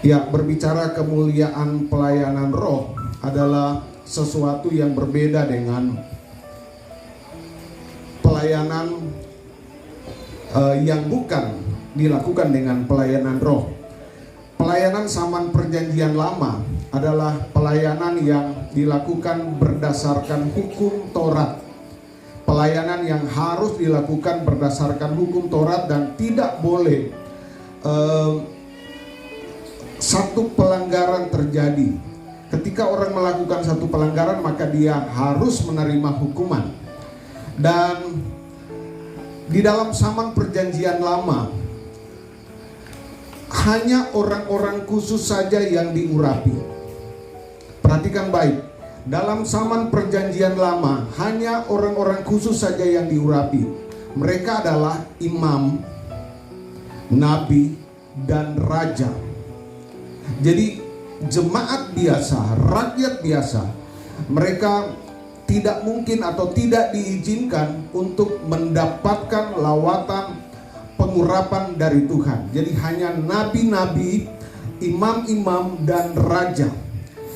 Ya, berbicara kemuliaan pelayanan roh adalah sesuatu yang berbeda dengan pelayanan yang bukan dilakukan dengan pelayanan roh. Pelayanan zaman perjanjian lama adalah pelayanan yang dilakukan berdasarkan hukum Taurat. Pelayanan yang harus dilakukan berdasarkan hukum Taurat dan tidak boleh satu pelanggaran terjadi. Ketika orang melakukan satu pelanggaran, maka dia harus menerima hukuman. Dan di dalam zaman perjanjian lama, hanya orang-orang khusus saja yang diurapi. Perhatikan baik, dalam zaman perjanjian lama, hanya orang-orang khusus saja yang diurapi. Mereka adalah imam, nabi, dan raja. Jadi jemaat biasa, rakyat biasa, mereka tidak mungkin atau tidak diizinkan untuk mendapatkan lawatan pengurapan dari Tuhan. Jadi hanya nabi-nabi, imam-imam, dan raja.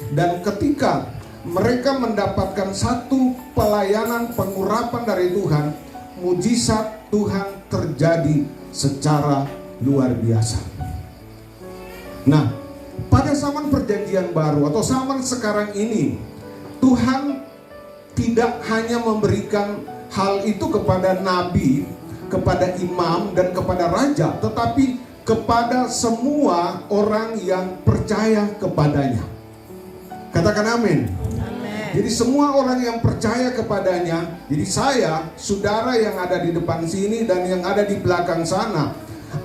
Dan ketika mereka mendapatkan satu pelayanan pengurapan dari Tuhan, mujizat Tuhan terjadi secara luar biasa. Nah, pada zaman perjanjian baru atau zaman sekarang ini, Tuhan tidak hanya memberikan hal itu kepada nabi, kepada imam, dan kepada raja, tetapi kepada semua orang yang percaya kepadanya. Katakan amin. Jadi semua orang yang percaya kepadanya. Jadi saya, saudara yang ada di depan sini dan yang ada di belakang sana,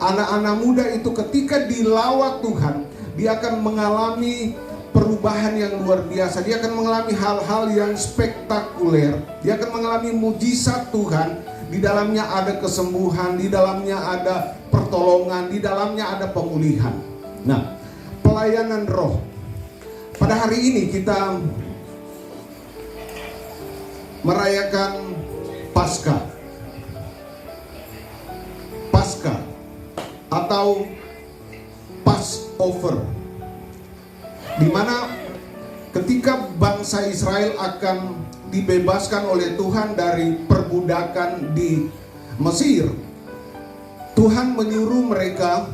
anak-anak muda itu ketika dilawat Tuhan, dia akan mengalami perubahan yang luar biasa. Dia akan mengalami hal-hal yang spektakuler. Dia akan mengalami mujizat Tuhan. Di dalamnya ada kesembuhan, di dalamnya ada pertolongan, di dalamnya ada pemulihan. Nah, pelayanan roh. Pada hari ini kita merayakan Paskah. Paskah atau Passover, di mana ketika bangsa Israel akan dibebaskan oleh Tuhan dari perbudakan di Mesir, Tuhan menyuruh mereka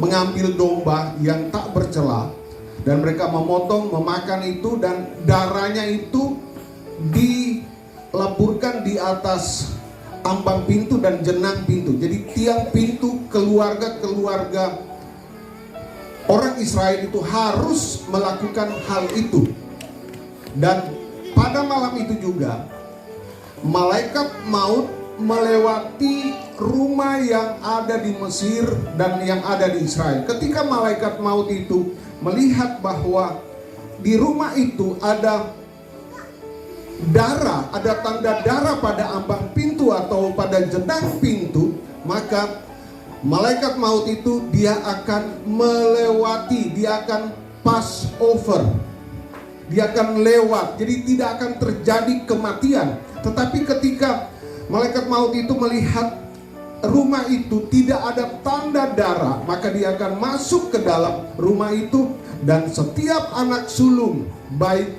mengambil domba yang tak bercela, dan mereka memotong, memakan itu, dan darahnya itu dilaburkan di atas ambang pintu dan jenang pintu. Jadi tiang pintu keluarga-keluarga orang Israel itu harus melakukan hal itu. Dan pada malam itu juga malaikat maut melewati rumah yang ada di Mesir dan yang ada di Israel. Ketika malaikat maut itu melihat bahwa di rumah itu ada darah, ada tanda darah pada ambang pintu atau pada jenang pintu, maka malaikat maut itu dia akan melewati, dia akan pass over, dia akan lewat. Jadi tidak akan terjadi kematian. Tetapi ketika malaikat maut itu melihat rumah itu tidak ada tanda darah, maka dia akan masuk ke dalam rumah itu, dan setiap anak sulung, baik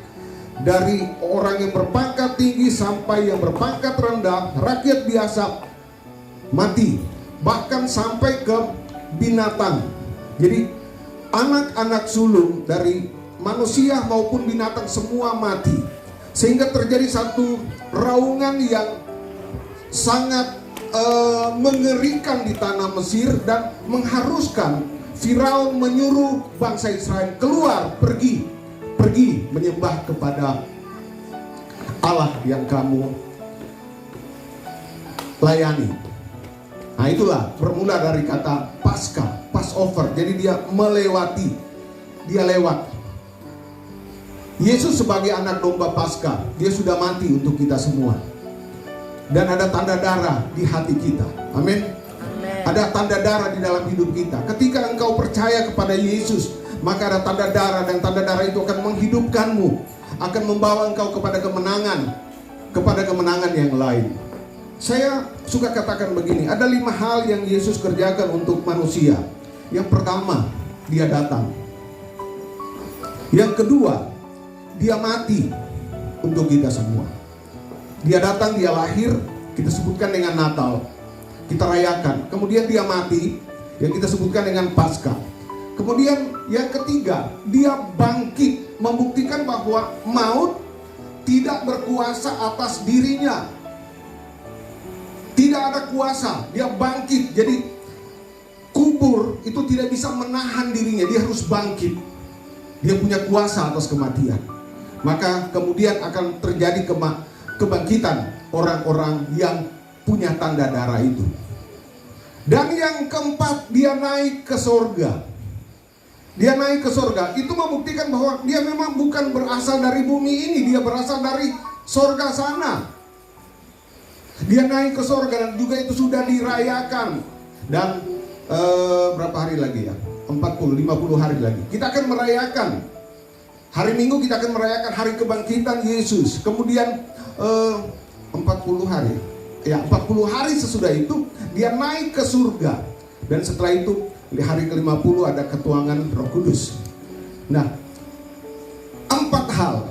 dari orang yang berpangkat tinggi sampai yang berpangkat rendah, rakyat biasa, mati. Bahkan sampai ke binatang. Jadi anak-anak sulung dari manusia maupun binatang semua mati. Sehingga terjadi satu raungan yang sangat mengerikan di tanah Mesir dan mengharuskan Firaun menyuruh bangsa Israel keluar, pergi menyembah kepada Allah yang kamu layani. Nah, itulah bermula dari kata Paskah, Passover. Jadi dia melewati, dia lewat. Yesus sebagai anak domba Paskah, dia sudah mati untuk kita semua. Dan ada tanda darah di hati kita. Amin. Ada tanda darah di dalam hidup kita. Ketika engkau percaya kepada Yesus, maka ada tanda darah, dan tanda darah itu akan menghidupkanmu, akan membawa engkau kepada kemenangan yang lain. Saya suka katakan begini, ada 5 hal yang Yesus kerjakan untuk manusia. Yang pertama, dia datang. Yang kedua, dia mati untuk kita semua. Dia datang, dia lahir, kita sebutkan dengan Natal, kita rayakan. Kemudian dia mati, yang kita sebutkan dengan Paskah. Kemudian yang ketiga, dia bangkit, membuktikan bahwa maut tidak berkuasa atas dirinya. Tidak ada kuasa, dia bangkit. Jadi kubur itu tidak bisa menahan dirinya, dia harus bangkit. Dia punya kuasa atas kematian. Maka kemudian akan terjadi kebangkitan orang-orang yang punya tanda darah itu. Dan yang keempat, dia naik ke surga. Dia naik ke surga. Itu membuktikan bahwa dia memang bukan berasal dari bumi ini, dia berasal dari surga sana. Dia naik ke surga dan juga itu sudah dirayakan. Dan berapa hari lagi ya? 40, 50 hari lagi. Kita akan merayakan. Hari Minggu kita akan merayakan hari kebangkitan Yesus. Kemudian 40 hari. Ya, 40 hari sesudah itu dia naik ke surga. Dan setelah itu di hari ke-50 ada ketuangan Roh Kudus. Nah, 4 hal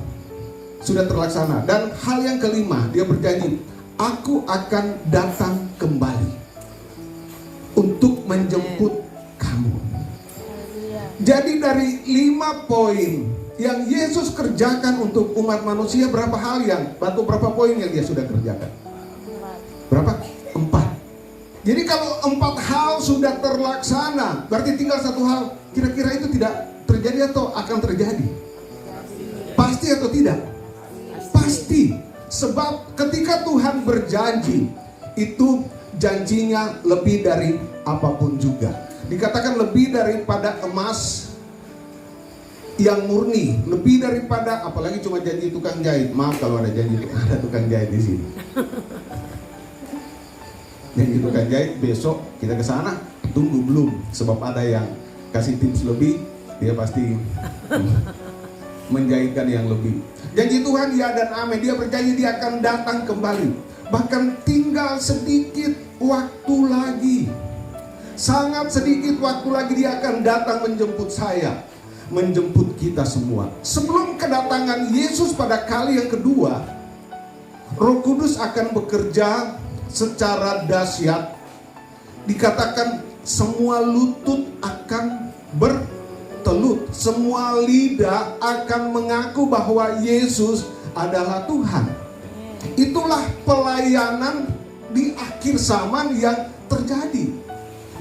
sudah terlaksana. Dan hal yang kelima, dia berjanji, aku akan datang kembali untuk menjemput kamu. Jadi dari 5 poin yang Yesus kerjakan untuk umat manusia, berapa poin yang dia sudah kerjakan? Berapa? 4. Jadi kalau 4 hal sudah terlaksana, berarti tinggal 1 hal. Kira-kira itu tidak terjadi atau akan terjadi? Pasti atau tidak? Pasti. Sebab ketika Tuhan berjanji, itu janjinya lebih dari apapun juga. Dikatakan lebih daripada emas yang murni, lebih daripada, apalagi cuma janji tukang jahit. Maaf kalau ada janji ada tukang jahit di sini. Janji tukang jahit besok kita ke sana, tunggu belum, sebab ada yang kasih tips lebih, dia pasti menjahitkan yang lebih. Janji Tuhan ya dan amin. Dia berjanji dia akan datang kembali. Bahkan tinggal sedikit waktu lagi, sangat sedikit waktu lagi dia akan datang menjemput saya, menjemput kita semua. Sebelum kedatangan Yesus pada kali yang kedua, Roh Kudus akan bekerja secara dahsyat. Dikatakan semua lutut akan bertelut, semua lidah akan mengaku bahwa Yesus adalah Tuhan. Itulah pelayanan di akhir zaman yang terjadi.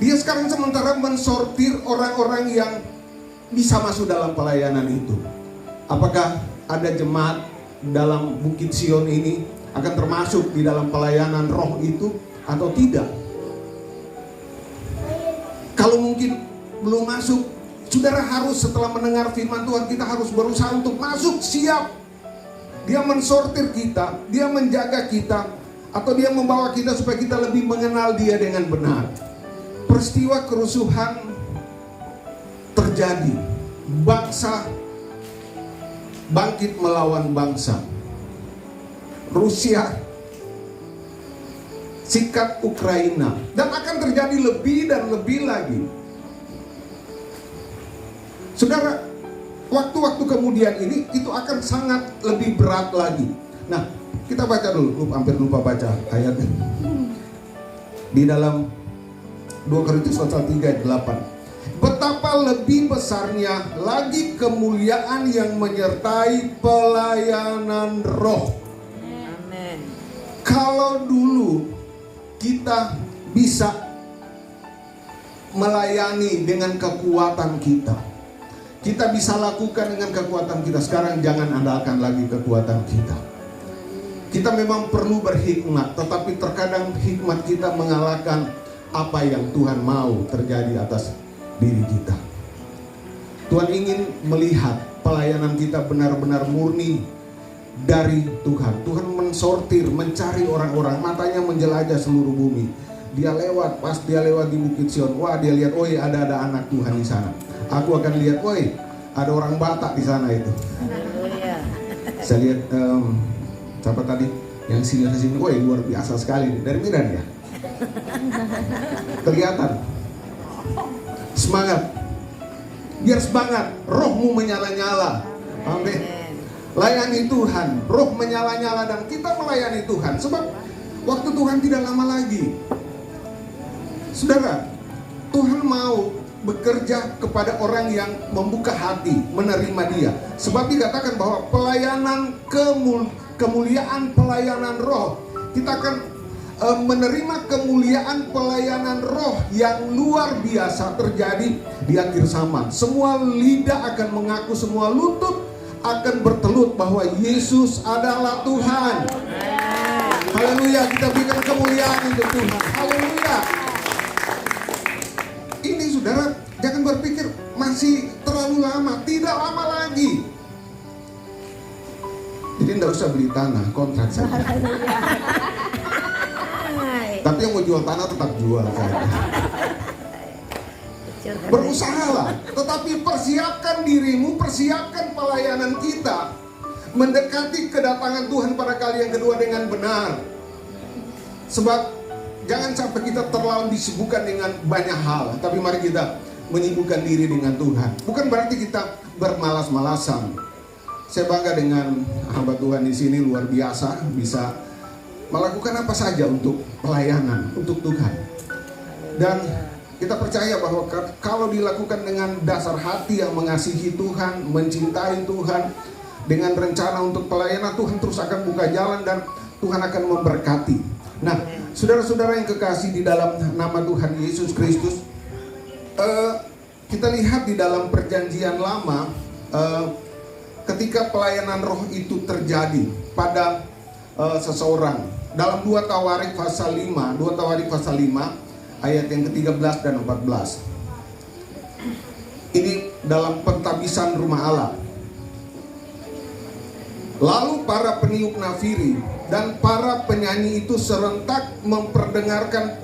Dia sekarang sementara mensortir orang-orang yang bisa masuk dalam pelayanan itu. Apakah ada jemaat dalam Bukit Sion ini akan termasuk di dalam pelayanan roh itu atau tidak? Kalau mungkin belum masuk, saudara harus setelah mendengar firman Tuhan, kita harus berusaha untuk masuk, siap. Dia mensortir kita, dia menjaga kita, atau dia membawa kita supaya kita lebih mengenal dia dengan benar. Peristiwa kerusuhan terjadi, bangsa bangkit melawan bangsa. Rusia sikat Ukraina, dan akan terjadi lebih dan lebih lagi. Saudara, waktu-waktu kemudian ini itu akan sangat lebih berat lagi. Nah, kita baca dulu, hampir lupa baca ayatnya. Di dalam 2 Korintus pasal 3 ayat 8. Betapa lebih besarnya lagi kemuliaan yang menyertai pelayanan roh. Amin. Kalau dulu kita bisa melayani dengan kekuatan kita, kita bisa lakukan dengan kekuatan kita. Sekarang jangan andalkan lagi kekuatan kita. Kita memang perlu berhikmat, tetapi terkadang hikmat kita mengalahkan apa yang Tuhan mau terjadi atas diri kita. Tuhan ingin melihat pelayanan kita benar-benar murni dari Tuhan. Tuhan mensortir, mencari orang-orang, matanya menjelajah seluruh bumi. Dia lewat, pas dia lewat di Bukit Sion, wah dia lihat, oh ada anak Tuhan di sana. Aku akan lihat, oh ada orang Batak di sana itu. Saya lihat siapa tadi yang sini, oh luar biasa sekali dari Medan ya. Kelihatan semangat. Biar semangat, rohmu menyala-nyala. Amin. Layani Tuhan, roh menyala-nyala dan kita melayani Tuhan. Sebab waktu Tuhan tidak lama lagi. Saudara, Tuhan mau bekerja kepada orang yang membuka hati, menerima Dia. Sebab dikatakan bahwa pelayanan kemuliaan pelayanan roh, kita akan menerima kemuliaan pelayanan roh yang luar biasa terjadi di akhir zaman. Semua lidah akan mengaku, semua lutut akan bertelut bahwa Yesus adalah Tuhan. Haleluya, kita berikan kemuliaan untuk Tuhan. Haleluya. Ini saudara, jangan berpikir masih terlalu lama, tidak lama lagi. Jadi tidak usah beli tanah, kontrak saja. Tapi yang mau jual tanah tetap jual saja. Berusahalah, tetapi persiapkan dirimu, persiapkan pelayanan kita mendekati kedatangan Tuhan pada kali yang kedua dengan benar. Sebab jangan sampai kita terlalu disibukkan dengan banyak hal, tapi mari kita menyibukkan diri dengan Tuhan. Bukan berarti kita bermalas-malasan. Saya bangga dengan hamba Tuhan di sini, luar biasa bisa melakukan apa saja untuk pelayanan, untuk Tuhan. Dan kita percaya bahwa kalau dilakukan dengan dasar hati yang mengasihi Tuhan, mencintai Tuhan, dengan rencana untuk pelayanan, Tuhan terus akan buka jalan dan Tuhan akan memberkati. Nah, saudara-saudara yang kekasih di dalam nama Tuhan Yesus Kristus, kita lihat di dalam perjanjian lama, ketika pelayanan roh itu terjadi pada seseorang, dalam 2 Tawarik pasal 5, 2 Tawarik pasal 5 ayat yang ke-13 dan 14. Ini dalam pentabisan rumah Allah. Lalu para peniup nafiri dan para penyanyi itu serentak memperdengarkan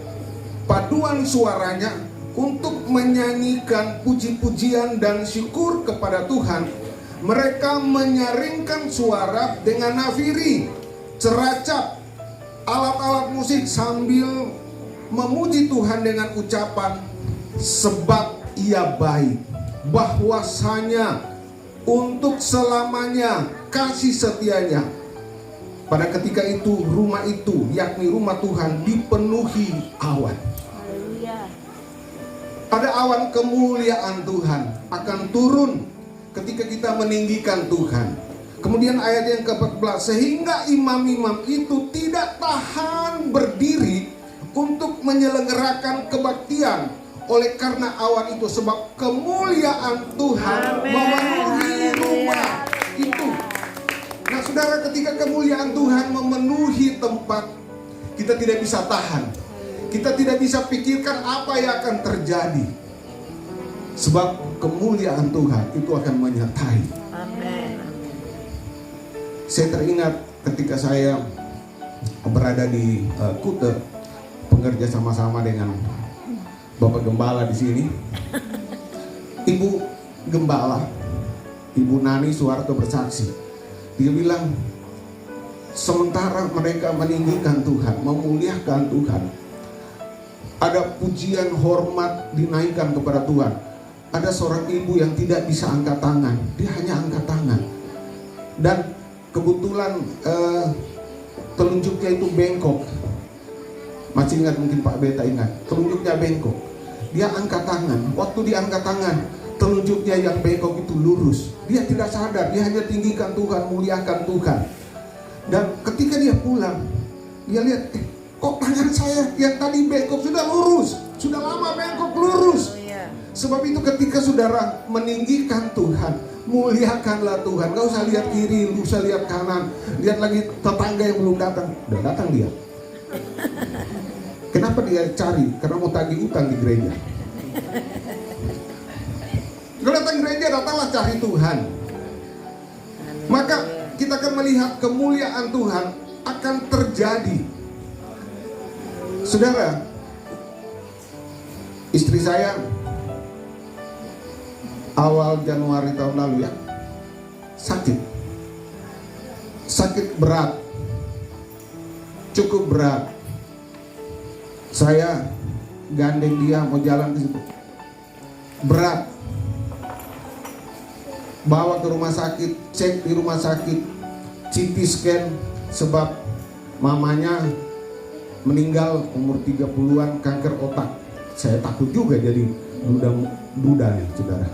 paduan suaranya untuk menyanyikan puji-pujian dan syukur kepada Tuhan. Mereka menyaringkan suara dengan nafiri, ceracap, alat-alat musik sambil memuji Tuhan dengan ucapan, sebab Ia baik, bahwasanya untuk selamanya kasih setianya. Pada ketika itu rumah itu, yakni rumah Tuhan, dipenuhi awan. Ada awan kemuliaan Tuhan akan turun ketika kita meninggikan Tuhan. Kemudian ayat yang ke-14, sehingga imam-imam itu tidak tahan berdiri untuk menyelenggarakan kebaktian oleh karena awan itu, sebab kemuliaan Tuhan memenuhi rumah itu. Nah saudara, ketika kemuliaan Tuhan memenuhi tempat, kita tidak bisa tahan, kita tidak bisa pikirkan apa yang akan terjadi, sebab kemuliaan Tuhan itu akan menyertai. Amin. Saya teringat ketika saya berada di Kute, bekerja sama-sama dengan Bapak Gembala di sini. Ibu Gembala, Ibu Nani Suwarto bersaksi. Dia bilang, sementara mereka meninggikan Tuhan, memuliakan Tuhan, ada pujian hormat dinaikkan kepada Tuhan. Ada seorang ibu yang tidak bisa angkat tangan, dia hanya angkat tangan. Dan kebetulan telunjuknya itu bengkok. Masih ingat mungkin Pak Beta ingat, telunjuknya bengkok. Dia angkat tangan, waktu dia angkat tangan, telunjuknya yang bengkok itu lurus. Dia tidak sadar, dia hanya tinggikan Tuhan, muliakan Tuhan. Dan ketika dia pulang, dia lihat, kok tangan saya yang tadi bengkok sudah lurus, sudah lama bengkok lurus. Sebab itu ketika saudara meninggikan Tuhan, muliakanlah Tuhan. Gak usah lihat kiri, gak usah lihat kanan, lihat lagi tetangga yang belum datang. Udah datang dia. Kenapa dia cari? Karena mau tagih utang di gereja. Kalau datang gereja, datanglah cari Tuhan. Maka kita akan melihat kemuliaan Tuhan akan terjadi. Saudara, istri saya awal Januari tahun lalu ya, sakit berat, cukup berat. Saya gandeng dia mau jalan ke situ, berat. bawa ke rumah sakit, cek di rumah sakit, CT scan, sebab mamanya meninggal umur 30-an kanker otak. Saya takut juga jadi duda nih, saudara.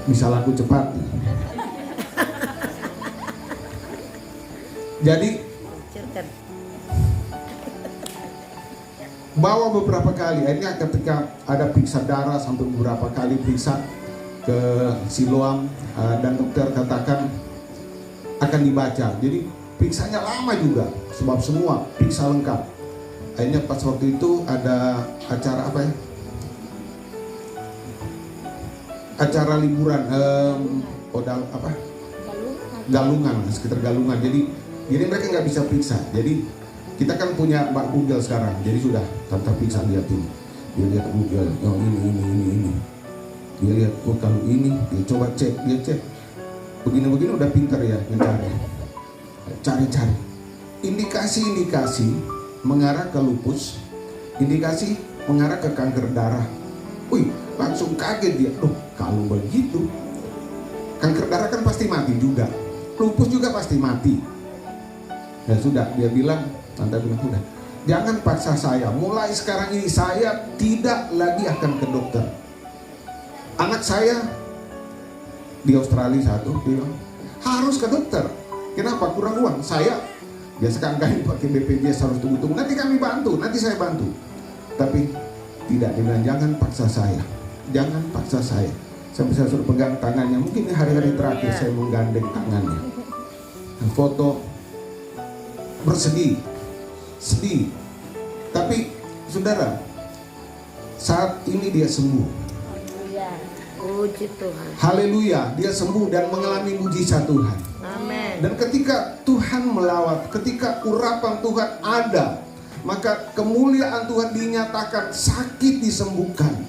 Bisa laku cepat. Jadi bawa beberapa kali, akhirnya ketika ada periksa darah sampai beberapa kali periksa ke Siloam, dan dokter katakan akan dibaca. Jadi periksanya lama juga, sebab semua periksa lengkap. Akhirnya pas waktu itu ada acara apa ya? Acara liburan, Galungan, sekitar Galungan. Jadi mereka nggak bisa periksa. Jadi kita kan punya Mbak Google sekarang. Jadi sudah tanpa periksa lihatin. Dia lihat Google, oh ini. Dia lihat, oh kalau ini, dia coba cek, dia cek. Begini udah pintar ya mencari. Cari. Indikasi mengarah ke lupus, indikasi mengarah ke kanker darah. Wih, langsung kaget dia. Oh, kalau begitu, kanker darah kan pasti mati juga. Lupus juga pasti mati. Ya sudah, dia bilang, Tante bilang, udah, jangan paksa saya. Mulai sekarang ini saya tidak lagi akan ke dokter. Anak saya di Australia satu bilang harus ke dokter. Kenapa? Kurang uang. Saya biasa kan pakai BPJS harus tunggu. Nanti kami bantu, nanti saya bantu. Tapi tidak, dia bilang jangan paksa saya. Jangan paksa saya. Sampai saya suruh pegang tangannya. Mungkin hari-hari terakhir saya menggandeng tangannya. Foto bersedih, tapi saudara, saat ini dia sembuh. Puji Tuhan. Haleluya, dia sembuh dan mengalami mujizat Tuhan. Amin. Dan ketika Tuhan melawat, ketika urapan Tuhan ada, maka kemuliaan Tuhan dinyatakan, sakit disembuhkan.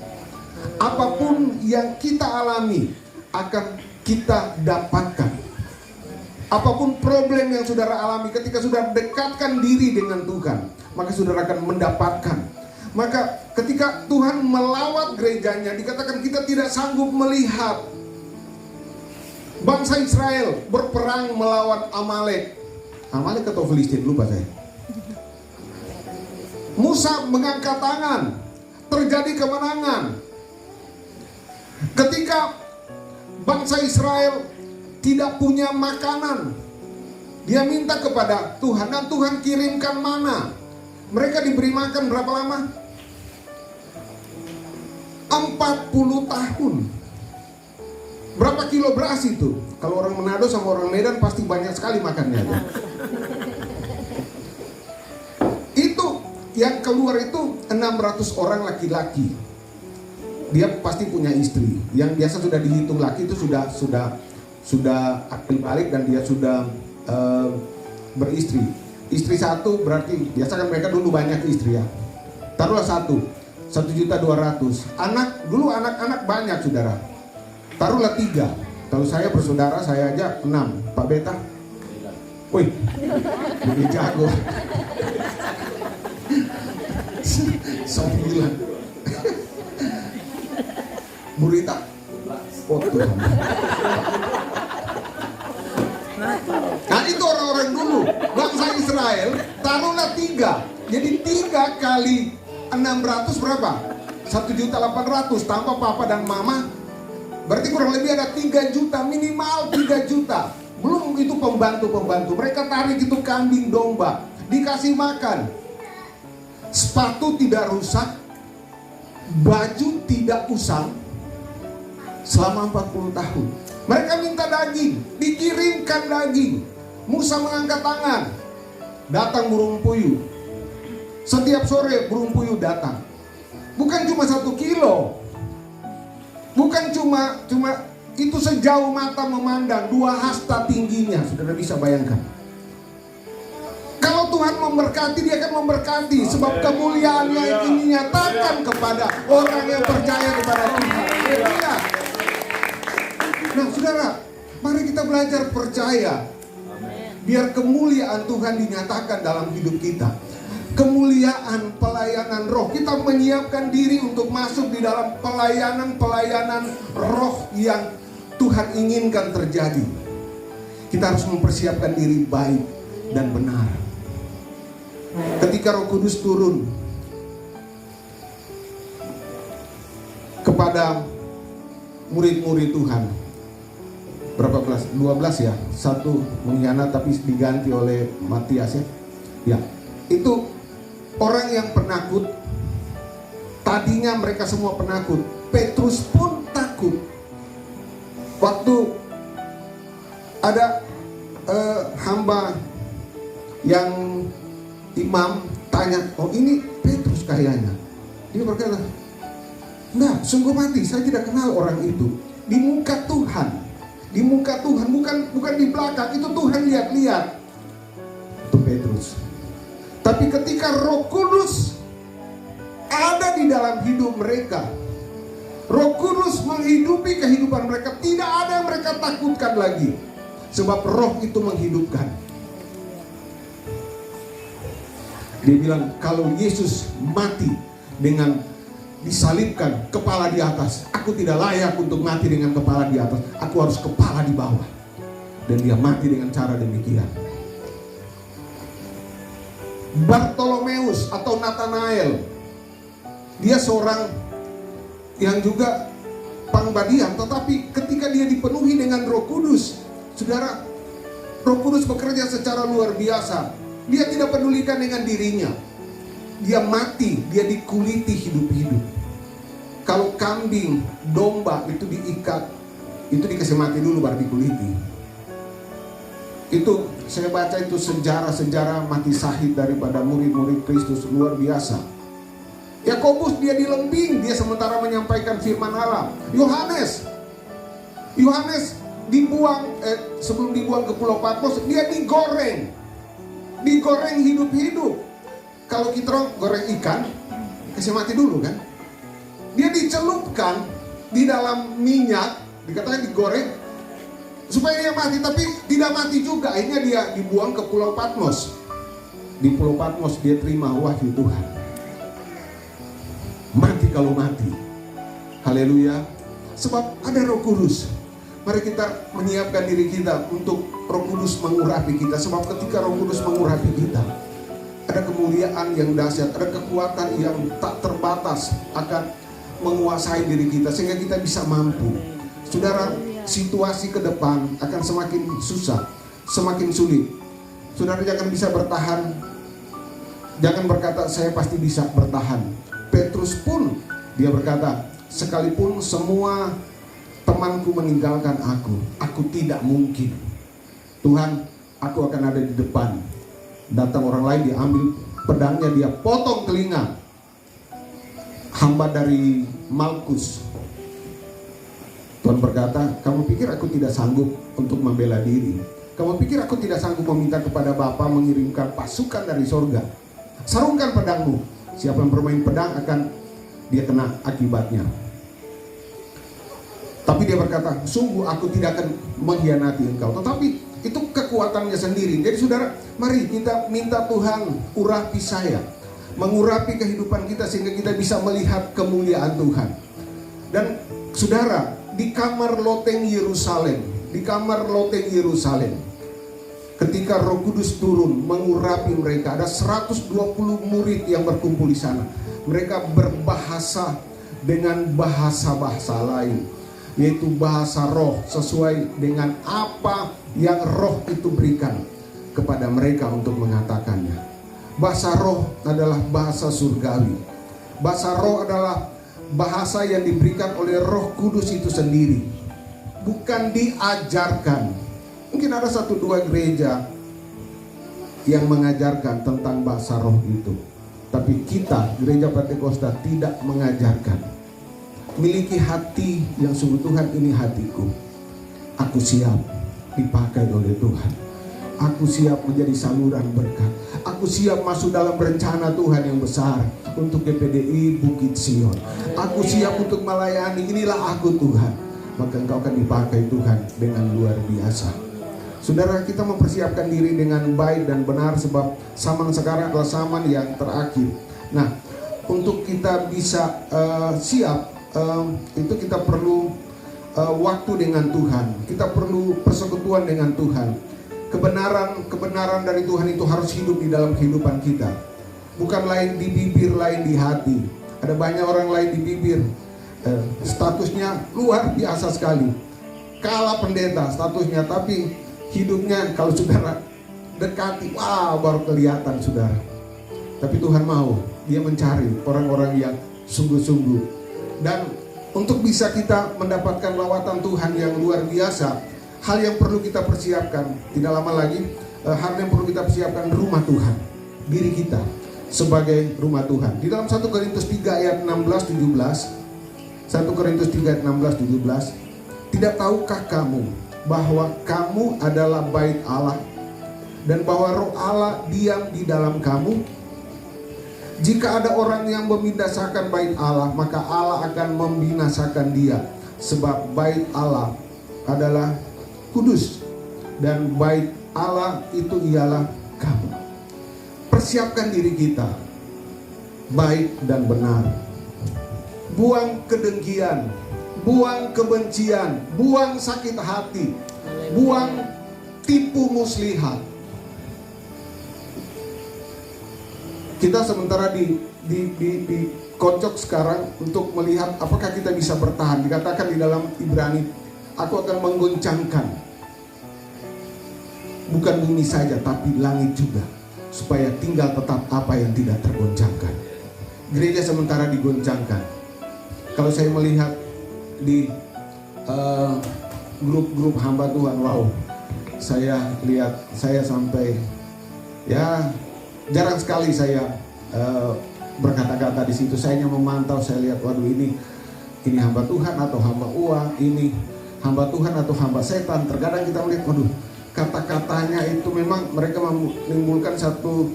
Apapun yang kita alami akan kita dapatkan. Apapun problem yang saudara alami, ketika saudara dekatkan diri dengan Tuhan, maka saudara akan mendapatkan. Maka ketika Tuhan melawat gerejanya, dikatakan kita tidak sanggup melihat bangsa Israel berperang melawan Amalek. Amalek atau Filistin, lupa saya. Musa mengangkat tangan, terjadi kemenangan. Ketika bangsa Israel tidak punya makanan, dia minta kepada Tuhan dan Tuhan kirimkan mana. Mereka diberi makan berapa lama? 40 tahun. Berapa kilo beras itu? Kalau orang Manado sama orang Medan pasti banyak sekali makannya. Itu yang keluar itu 600 orang laki-laki. Dia pasti punya istri. Yang biasa sudah dihitung laki itu sudah akil balik dan dia sudah beristri. Istri satu berarti biasa kan mereka dulu banyak istri ya. Taruhlah 1.200.000. Anak dulu anak-anak banyak saudara. Taruhlah 3. Kalau saya bersaudara saya aja 6. Pak Beta, wih, lebih jago. 9. Burita, oh Tuhan. Nah itu orang-orang dulu bangsa Israel, taruhlah 3. Jadi 3 kali 600 berapa? 1.800.000 tanpa papa dan mama. Berarti kurang lebih ada 3 juta, minimal 3 juta. Belum itu pembantu-pembantu. Mereka tarik itu kambing domba, dikasih makan. Sepatu tidak rusak, baju tidak usang selama 40 tahun. Mereka minta daging, dikirimkan daging. Musa mengangkat tangan, datang burung puyuh. Setiap sore burung puyuh datang. Bukan cuma 1 kilo, bukan cuma itu sejauh mata memandang, 2 hasta tingginya. Saudara bisa bayangkan. Kalau Tuhan memberkati, dia akan memberkati. Sebab kemuliaannya ini dinyatakan kepada orang yang percaya kepada Tuhan. Nah saudara, mari kita belajar percaya. Biar kemuliaan Tuhan dinyatakan dalam hidup kita. Kemuliaan pelayanan roh. Kita menyiapkan diri untuk masuk di dalam pelayanan roh yang Tuhan inginkan terjadi, kita harus mempersiapkan diri baik dan benar. Ketika Roh Kudus turun kepada murid-murid Tuhan, berapa belas? 12 ya. Satu mengkhianat tapi diganti oleh Matias ya. Ya, itu orang yang penakut. Tadinya mereka semua penakut. Petrus pun takut. Waktu ada hamba yang imam tanya, oh ini Petrus kayaknya. Dia berkata, enggak, sungguh mati, saya tidak kenal orang itu. Di muka Tuhan, bukan di belakang, itu Tuhan lihat-lihat. Itu Petrus. Tapi ketika Roh Kudus ada di dalam hidup mereka, Roh Kudus menghidupi kehidupan mereka, tidak ada yang mereka takutkan lagi. Sebab Roh itu menghidupkan. Dia bilang, kalau Yesus mati dengan disalibkan kepala di atas, aku tidak layak untuk mati dengan kepala di atas, aku harus kepala di bawah. Dan dia mati dengan cara demikian. Bartolomeus atau Nathanael, dia seorang yang juga pangbadian, tetapi ketika dia dipenuhi dengan Roh Kudus, saudara, Roh Kudus bekerja secara luar biasa. Dia tidak pedulikan dengan dirinya. Dia mati, dia dikuliti hidup-hidup. Kalau kambing, domba itu diikat, itu dikasih mati dulu baru dikuliti. Itu saya baca itu sejarah-sejarah mati syahid daripada murid-murid Kristus luar biasa. Yakobus dia dilembing, dia sementara menyampaikan firman Allah. Yohanes dibuang sebelum dibuang ke Pulau Patmos, dia digoreng hidup-hidup. Kalau kita goreng ikan, kasih mati dulu kan. Dia dicelupkan di dalam minyak, dikatakan digoreng supaya dia mati, tapi tidak mati juga. Akhirnya dia dibuang ke Pulau Patmos. Di Pulau Patmos dia terima wahyu Tuhan. Mati kalau mati. Haleluya. Sebab ada Roh Kudus. Mari kita menyiapkan diri kita untuk Roh Kudus mengurapi kita. Sebab ketika Roh Kudus mengurapi kita, ada kemuliaan yang dahsyat, ada kekuatan yang tak terbatas akan menguasai diri kita sehingga kita bisa mampu. Saudara, situasi ke depan akan semakin susah, semakin sulit. Saudara jangan bisa bertahan. Jangan berkata saya pasti bisa bertahan. Petrus pun dia berkata, sekalipun semua temanku meninggalkan aku tidak mungkin. Tuhan, aku akan ada di depan. Datang orang lain, dia ambil pedangnya, dia potong telinga hamba dari Malkus. Tuhan berkata, kamu pikir aku tidak sanggup untuk membela diri? Kamu pikir aku tidak sanggup meminta kepada Bapa mengirimkan pasukan dari sorga? Sarungkan pedangmu. Siapa yang bermain pedang akan dia kena akibatnya. Tapi dia berkata, sungguh aku tidak akan mengkhianati engkau. Tetapi itu kekuatannya sendiri. Jadi saudara, mari kita minta Tuhan urapi saya, mengurapi kehidupan kita sehingga kita bisa melihat kemuliaan Tuhan. Dan saudara, di kamar loteng Yerusalem, ketika Roh Kudus turun mengurapi mereka, ada 120 murid yang berkumpul di sana. Mereka berbahasa dengan bahasa-bahasa lain, yaitu bahasa roh, sesuai dengan apa yang roh itu berikan kepada mereka untuk mengatakannya. Bahasa roh adalah bahasa surgawi. Bahasa roh adalah bahasa yang diberikan oleh Roh Kudus itu sendiri, bukan diajarkan. Mungkin ada 1-2 gereja yang mengajarkan tentang bahasa roh itu, tapi kita gereja Pentakosta tidak mengajarkan. Miliki hati yang sungguh, Tuhan ini hatiku, aku siap dipakai oleh Tuhan, aku siap menjadi saluran berkat, aku siap masuk dalam rencana Tuhan yang besar untuk GPDI Bukit Sion, aku siap untuk melayani, inilah aku Tuhan. Maka engkau akan dipakai Tuhan dengan luar biasa. Saudara, kita mempersiapkan diri dengan baik dan benar, sebab zaman sekarang adalah zaman yang terakhir. Nah, untuk kita bisa siap, itu kita perlu waktu dengan Tuhan. Kita perlu persekutuan dengan Tuhan. Kebenaran dari Tuhan itu harus hidup di dalam kehidupan kita. Bukan lain di bibir, lain di hati. Ada banyak orang lain di bibir, statusnya luar biasa sekali, kalah pendeta statusnya, tapi hidupnya kalau saudara dekati, wah baru kelihatan saudara. Tapi Tuhan mau, Dia mencari orang-orang yang sungguh-sungguh. Dan untuk bisa kita mendapatkan lawatan Tuhan yang luar biasa, hal yang perlu kita persiapkan, tidak lama lagi, hal yang perlu kita persiapkan, rumah Tuhan, diri kita sebagai rumah Tuhan. Di dalam 1 Korintus 3 ayat 16-17, 1 Korintus 3 ayat 16-17, tidak tahukah kamu bahwa kamu adalah bait Allah dan bahwa Roh Allah diam di dalam kamu? Jika ada orang yang membinasakan bait Allah, maka Allah akan membinasakan dia, sebab bait Allah adalah kudus dan bait Allah itu ialah kamu. Persiapkan diri kita baik dan benar. Buang kedengkian, buang kebencian, buang sakit hati, buang tipu muslihat. Kita sementara dikocok sekarang untuk melihat apakah kita bisa bertahan. Dikatakan di dalam Ibrani, aku akan menggoncangkan bukan bumi saja tapi langit juga, supaya tinggal tetap apa yang tidak tergoncangkan. Gereja sementara digoncangkan. Kalau saya melihat di grup-grup hamba Tuhan, wow, saya lihat, saya sampai ya jarang sekali saya berkata-kata di situ. Saya hanya memantau, saya lihat, waduh ini hamba Tuhan atau hamba uang, ini hamba Tuhan atau hamba setan. Terkadang kita melihat, waduh, kata-katanya itu memang mereka menimbulkan satu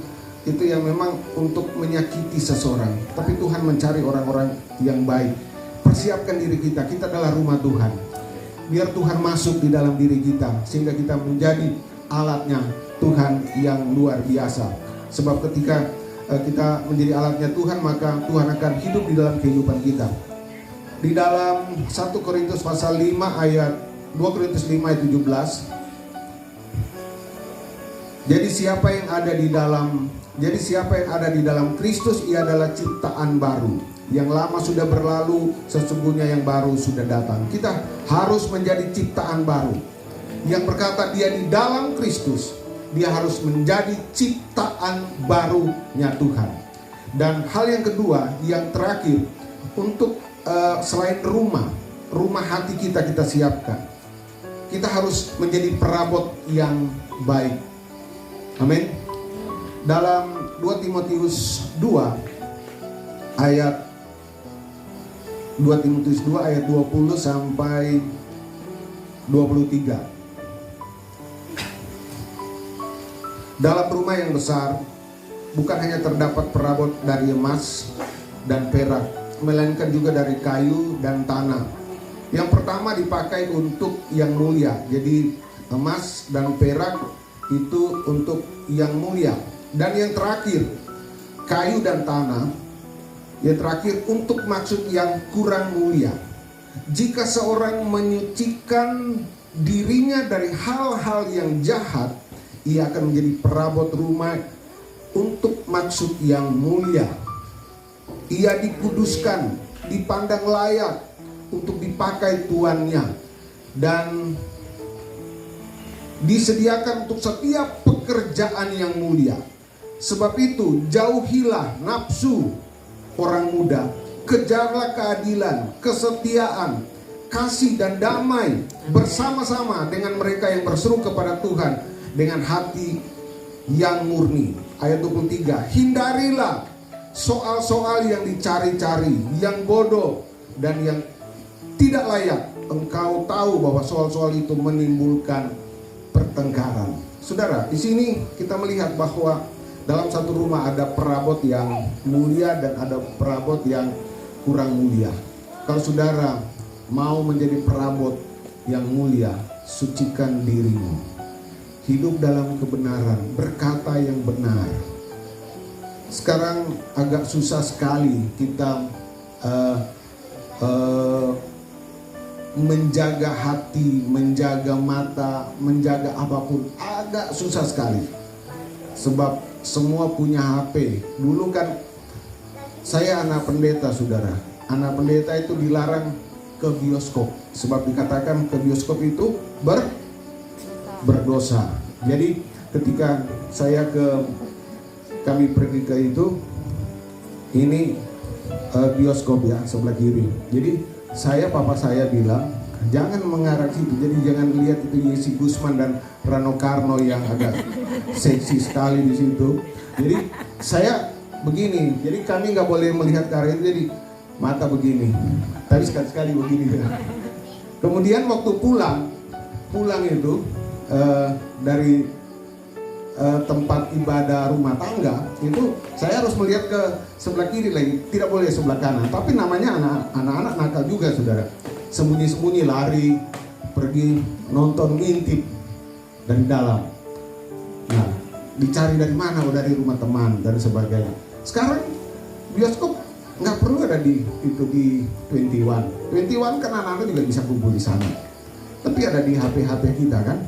itu yang memang untuk menyakiti seseorang. Tapi Tuhan mencari orang-orang yang baik. Persiapkan diri kita, kita adalah rumah Tuhan. Biar Tuhan masuk di dalam diri kita, sehingga kita menjadi alatnya Tuhan yang luar biasa. Sebab ketika kita menjadi alatnya Tuhan, maka Tuhan akan hidup di dalam kehidupan kita. Di dalam 1 Korintus pasal 5 ayat 2 Korintus 5 ayat 17. Jadi siapa yang ada di dalam Kristus, ia adalah ciptaan baru. Yang lama sudah berlalu, sesungguhnya yang baru sudah datang. Kita harus menjadi ciptaan baru. Yang berkata dia di dalam Kristus, dia harus menjadi ciptaan barunya Tuhan. Dan hal yang kedua, yang terakhir, untuk selain rumah hati kita siapkan. Kita harus menjadi perabot yang baik. Amin. Dalam 2 Timotius 2 ayat 20 sampai 23. Dalam rumah yang besar bukan hanya terdapat perabot dari emas dan perak, melainkan juga dari kayu dan tanah. Yang pertama dipakai untuk yang mulia. Jadi emas dan perak itu untuk yang mulia. Dan yang terakhir, kayu dan tanah, yang terakhir untuk maksud yang kurang mulia. Jika seorang menyucikan dirinya dari hal-hal yang jahat, ia akan menjadi perabot rumah untuk maksud yang mulia. Ia dikuduskan, dipandang layak untuk dipakai tuannya, dan disediakan untuk setiap pekerjaan yang mulia. Sebab itu jauhilah nafsu orang muda, kejarlah keadilan, kesetiaan, kasih dan damai bersama-sama dengan mereka yang berseru kepada Tuhan dengan hati yang murni. Ayat 23, hindarilah soal-soal yang dicari-cari, yang bodoh dan yang tidak layak. Engkau tahu bahwa soal-soal itu menimbulkan pertengkaran. Saudara, di sini kita melihat bahwa dalam satu rumah ada perabot yang mulia dan ada perabot yang kurang mulia. Kalau saudara mau menjadi perabot yang mulia, sucikan dirimu. Hidup dalam kebenaran, berkata yang benar. Sekarang agak susah sekali kita menjaga hati, menjaga mata, menjaga apapun agak susah sekali. Sebab semua punya HP. Dulu kan saya anak pendeta, saudara. Anak pendeta itu dilarang ke bioskop. Sebab dikatakan ke bioskop itu berdosa. Jadi ketika kami pergi ke itu, ini bioskop ya sebelah kiri. Jadi papa saya bilang jangan mengarah situ. Jadi jangan lihat itu Yesi Gusman dan Rano Karno yang agak seksi sekali di situ. Jadi saya begini. Jadi kami nggak boleh melihat ke arah itu. Jadi mata begini. Tapi sekali-sekali begini. Kemudian waktu pulang itu dari tempat ibadah rumah tangga itu saya harus melihat ke sebelah kiri lagi, tidak boleh sebelah kanan. Tapi namanya anak-anak nakal juga, saudara. Sembunyi-sembunyi lari, pergi nonton, ngintip dari dalam. Nah, dicari dari mana? Oh, dari rumah teman dan sebagainya. Sekarang bioskop nggak perlu ada di 21. 21 kan anak-anak juga bisa kumpul di sana. Tapi ada di HP kita kan.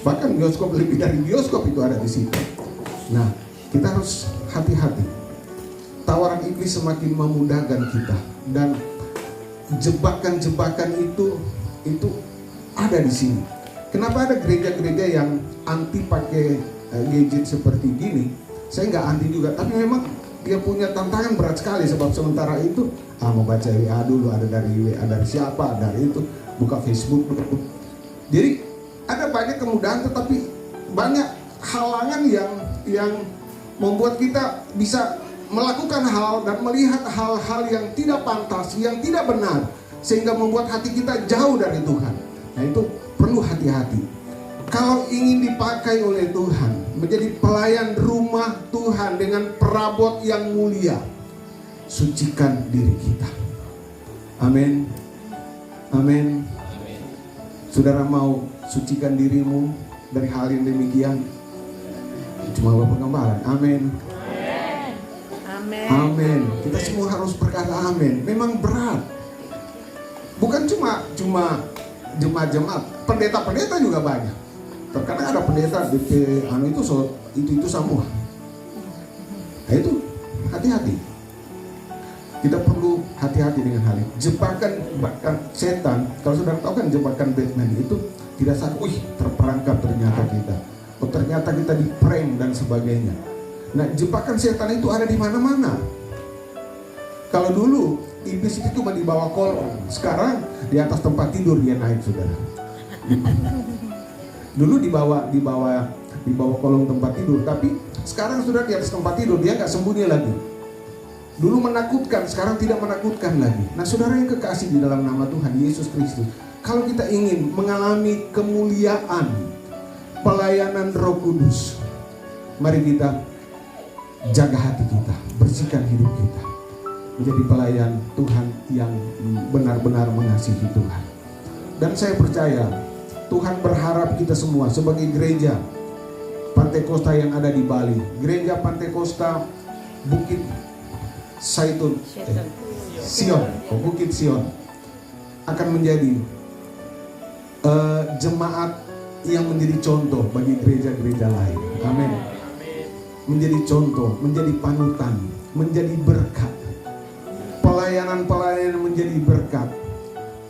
Bahkan bioskop lebih dari bioskop itu ada di situ. Nah, kita harus hati-hati. Tawaran iblis semakin memudahkan kita dan jebakan-jebakan itu ada di sini. Kenapa ada gereja-gereja yang anti pakai gadget seperti gini? Saya nggak anti juga, tapi memang dia punya tantangan berat sekali. Sebab sementara itu mau baca WA dulu, ada dari WA dari siapa, dari itu buka Facebook. Jadi ada banyak kemudahan, tetapi banyak halangan yang membuat kita bisa melakukan hal dan melihat hal-hal yang tidak pantas, yang tidak benar, sehingga membuat hati kita jauh dari Tuhan. Nah, itu perlu hati-hati. Kalau ingin dipakai oleh Tuhan, menjadi pelayan rumah Tuhan dengan perabot yang mulia, sucikan diri kita. Amin. Amin. Saudara mau sucikan dirimu dari hal yang demikian? Cuma Bapak Gembala. Amin. Amin. Amin. Kita semua harus berkata amin. Memang berat. Bukan cuma jemaat-jemaat, pendeta-pendeta juga banyak. Terkadang ada pendeta DP itu semua. Nah, itu hati-hati. Kita perlu hati-hati dengan hal ini. Jebakan setan, kalau saudara tahu kan jebakan Batman itu tidak satu, terperangkap ternyata kita. Oh, ternyata kita di prank dan sebagainya. Nah, jebakan setan itu ada di mana-mana. Kalau dulu iblis itu cuma di bawah kolong, sekarang di atas tempat tidur dia naik, saudara. Dulu di bawah kolong tempat tidur, tapi sekarang sudah di atas tempat tidur, dia nggak sembunyi lagi. Dulu menakutkan, sekarang tidak menakutkan lagi. Nah, saudara yang kekasih di dalam nama Tuhan Yesus Kristus, kalau kita ingin mengalami kemuliaan pelayanan Roh Kudus, mari kita jaga hati kita, bersihkan hidup kita, menjadi pelayan Tuhan yang benar-benar mengasihi Tuhan. Dan saya percaya Tuhan berharap kita semua sebagai gereja Pantai Kosta yang ada di Bali, gereja Pantai Kosta Bukit Saitun, Sion, Bukit Sion, akan menjadi jemaat yang menjadi contoh bagi gereja-gereja lain. Amin. Menjadi contoh, menjadi panutan, menjadi berkat. Pelayanan-pelayanan menjadi berkat.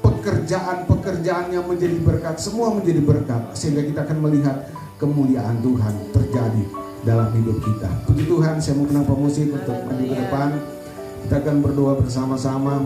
Pekerjaan-pekerjaan yang menjadi berkat, semua menjadi berkat, sehingga kita akan melihat kemuliaan Tuhan terjadi dalam hidup kita. Puji Tuhan, saya mau kenang pemusik untuk maju ke depan. Kita akan berdoa bersama-sama.